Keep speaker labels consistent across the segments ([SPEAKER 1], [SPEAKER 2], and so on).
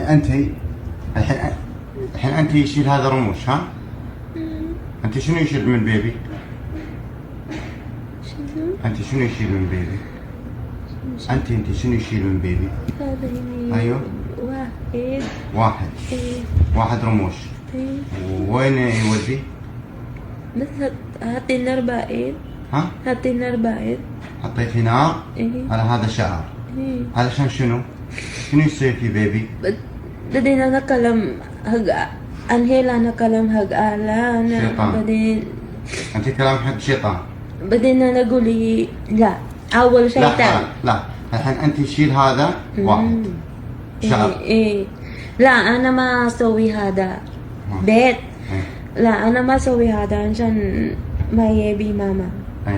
[SPEAKER 1] الحين أنت يشيل هذا رموش ها؟ أنت شنو يشيل من بيبي؟ أنت شنو يشيل من بيبي؟ أنت شنو يشيل من بيبي؟
[SPEAKER 2] هذا
[SPEAKER 1] أيوه
[SPEAKER 2] واحد.
[SPEAKER 1] واحد رموش. وين يودي؟
[SPEAKER 2] بس هاتي نار بائد.
[SPEAKER 1] ها؟
[SPEAKER 2] هاتي نار بائد.
[SPEAKER 1] حطيتي نار على هذا شعر. علشان شنو؟ شنو يصير في بيبي؟
[SPEAKER 2] بعدين أنا كلام أنهيل أنا كلام أنا
[SPEAKER 1] شيطان.
[SPEAKER 2] بعدين
[SPEAKER 1] أنت كلام حق شيطان.
[SPEAKER 2] بعدين أنا أقولي لا أول شيطان.
[SPEAKER 1] لا الحين أنت شيل هذا واحد شعر.
[SPEAKER 2] لا أنا ما أسوي هذا بيت. لا أنا ما أسوي هذا عشان ما يبي ماما.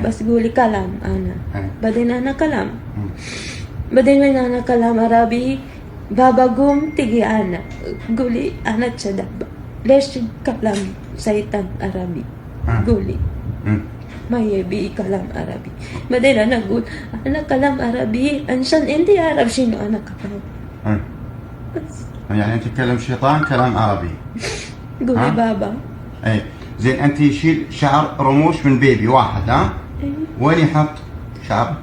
[SPEAKER 2] بس قولي كلام أنا. بعدين أنا كلام. بعدين من أنا كلام عربي بابا قوم تيجي أنا قولي أنا تشدب ليش كلام شيطان عربي. قولي ما يبي كلام عربي. بعدين أنا أقول أنا كلام عربي عشان أنت عارف شنو أنا كلام. بس
[SPEAKER 1] يعني أنت تكلم شيطان كلام عربي.
[SPEAKER 2] قولي بابا.
[SPEAKER 1] أي زين أنت يشيل شعر رموش من بيبي واحد ها؟ وين يحط شعر؟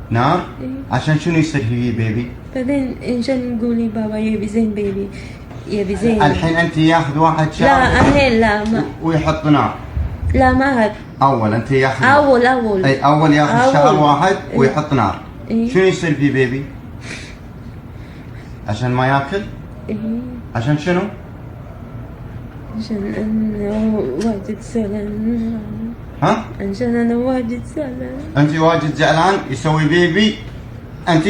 [SPEAKER 1] نار. عشان شنو يصير في بيبي؟
[SPEAKER 2] بعدين عشان قولي بابا يبي زين بيبي يبي زين.
[SPEAKER 1] الحين أنت ياخذ واحد شعر.
[SPEAKER 2] لا أهل لا ما.
[SPEAKER 1] ويحط نار.
[SPEAKER 2] لا ما هاد.
[SPEAKER 1] أول أنت ياخذ.
[SPEAKER 2] أول.
[SPEAKER 1] أي أول ياخذ شعر واحد ويحط نار. شنو يصير في بيبي؟ عشان ما ياكل؟ عشان شنو؟
[SPEAKER 2] عشان أنا واجد زعلان.
[SPEAKER 1] ها؟
[SPEAKER 2] عشان أنا واجد زعلان.
[SPEAKER 1] أنت واجد زعلان يسوي بيبي. أنت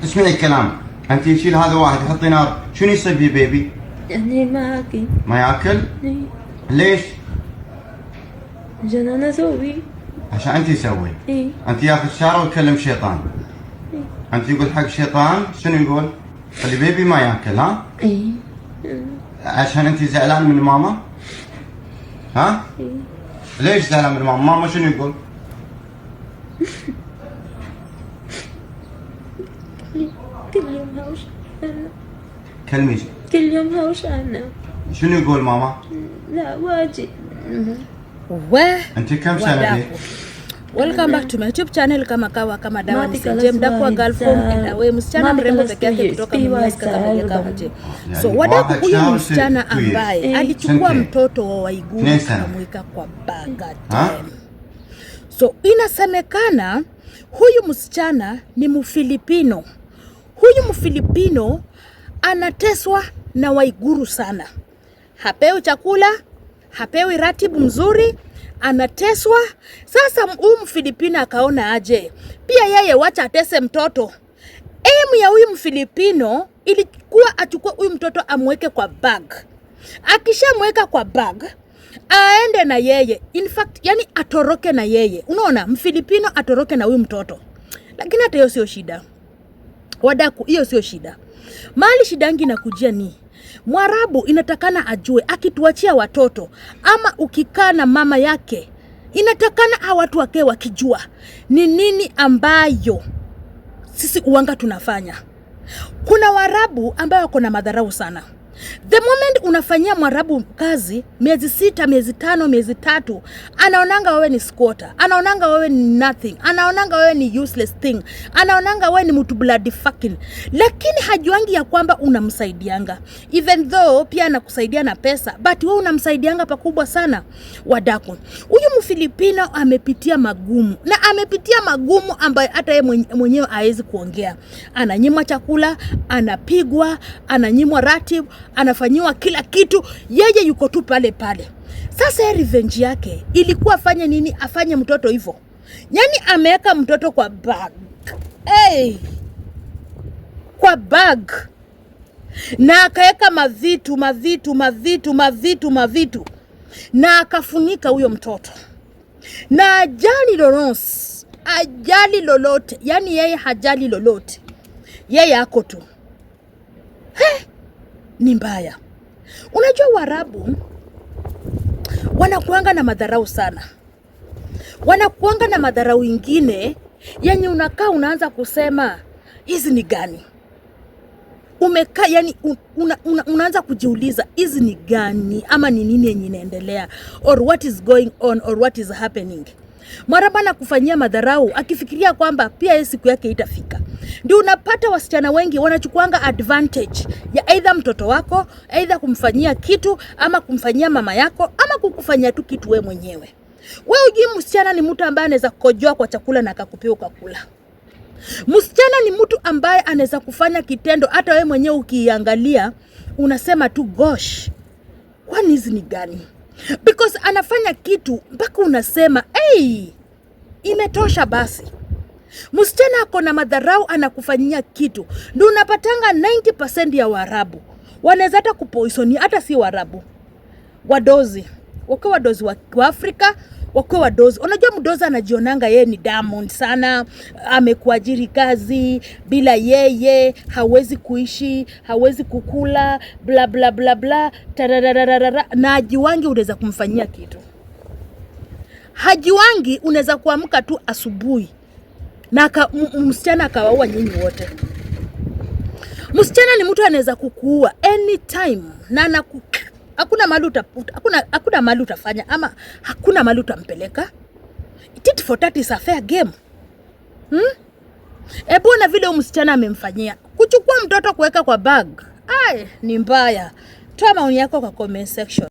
[SPEAKER 1] اسمعي الكلام. أنت يشيل هذا واحد يحط نار. شنو يصير في بيبي؟
[SPEAKER 2] يعني ما أكل.
[SPEAKER 1] ما ياكل؟ ليش؟
[SPEAKER 2] عشان أنا أسوي.
[SPEAKER 1] عشان أنت تسوي. أنت ياخذ شعر ويكلم شيطان. أنت يقول حق شيطان شنو يقول؟ اللي بيبي ما ياكل ها؟ عشان أنت زعلان من ماما؟ ها؟ ليش زعلان من ماما؟ ماما شنو يقول؟
[SPEAKER 2] كل يوم هوش أنا.
[SPEAKER 1] كلمي.
[SPEAKER 2] كل يوم هوش أنا.
[SPEAKER 1] شنو يقول ماما؟
[SPEAKER 2] لا واجد.
[SPEAKER 1] أنت كم سنة دي؟
[SPEAKER 3] Welcome back to my YouTube channel kama kawa kama dawa ni Jem Dakwa girl from and away msichana mrembo peke yake kutoka Mwanza kama kama je. So wadaku huyu msichana ambaye alichukua mtoto wa Waiguru akamweka kwa baga time. So inasemekana huyu msichana ni Mfilipino. Huyu Mfilipino anateswa na Waiguru sana. Hapewi chakula, hapewi ratibu mzuri, anateswa. Sasa huyu Mfilipino akaona aje pia yeye wacha atese mtoto. Emu ya huyu Mfilipino ilikuwa achukue huyu mtoto amweke kwa bag. Akishamweka kwa bag aende na yeye, in fact yani atoroke na yeye. Unaona, Mfilipino atoroke na huyu mtoto. Lakini hata hiyo sio shida wadaku, hiyo sio shida. Mali shidangi na kujia ni Mwarabu inatakana ajue akituachia watoto ama ukikaa na mama yake, inatakana hawa watu wake wakijua ni nini ambayo sisi uwanga tunafanya. Kuna Waarabu ambao wako na madharau sana. The moment unafanyia Mwarabu kazi miezi 6, miezi 5, miezi 3, anaonanga wewe ni squatter, anaonanga wewe ni nothing, anaonanga wewe ni useless thing, anaonanga wewe ni mtu bloody fucking. Lakini hajuangi ya kwamba unamsaidianga. Even though pia anakusaidia na pesa, but wewe unamsaidianga pakubwa sana wadaku. Huyu Mfilipino amepitia magumu, na amepitia magumu ambayo hata yeye mwenyewe haezi kuongea. Ananyimwa chakula, anapigwa, ananyimwa ratibu, anafanyiwa kila kitu, yeye yuko tu pale pale. Sasa revenge yake ilikuwa afanye nini? Afanye mtoto hivyo. Yani ameweka mtoto kwa bag. Kwa bag. Na akaweka mavitu. Na akafunika huyo mtoto. Na ajali lolote. Yani yeye hajali lolote. Yeye ako tu. Ni mbaya. Unajua Waarabu wanakuanga na madharau sana. Wanakuanga na madharau ingine yenye unakaa unaanza kusema hizi ni gani? umekaa yani unaanza kujiuliza hizi ni gani ama ni nini yenye inaendelea, or what is going on, or what is happening. Maraba na kufanyia madharau akifikiria kwamba pia yeye siku yake itafika. Ndio unapata wasichana wengi wanachukuanga advantage ya either mtoto wako, either kumfanyia kitu ama kumfanyia mama yako ama kukufanyia tu kitu wewe mwenyewe. Wewe ujui msichana ni mtu ambaye anaweza kukojoa kwa chakula na akakupea ukakula. Msichana ni mtu ambaye anaweza kufanya kitendo hata wewe mwenyewe ukiangalia unasema tu gosh, kwani hizi ni gani? Because anafanya kitu mpaka unasema hey, imetosha basi. Msichana ako na madharau anakufanyia kitu. Ndio unapatanga 90% ya Waarabu wanaweza hata kupoisoni, hata si Waarabu, wadozi. Wakiwa wadozi wa Afrika, wakiwa wadozi. Unajua mdozi anajionanga yeye ni Diamond sana, amekuajiri kazi, bila yeye hawezi kuishi, hawezi kukula, bla bla bla bla, tararararara, na hajiwangi unaweza kumfanyia kitu. Hajiwangi unaweza kuamka tu asubuhi na msichana akawaua nyinyi wote. Msichana ni mtu anaweza kukuua anytime na hakuna mahali utafanya ama hakuna mahali utampeleka. Tit for tat is a fair game. Ebona vile msichana amemfanyia. Kuchukua mtoto kuweka kwa bag. Ai, ni mbaya. Toa maoni yako kwa comment section.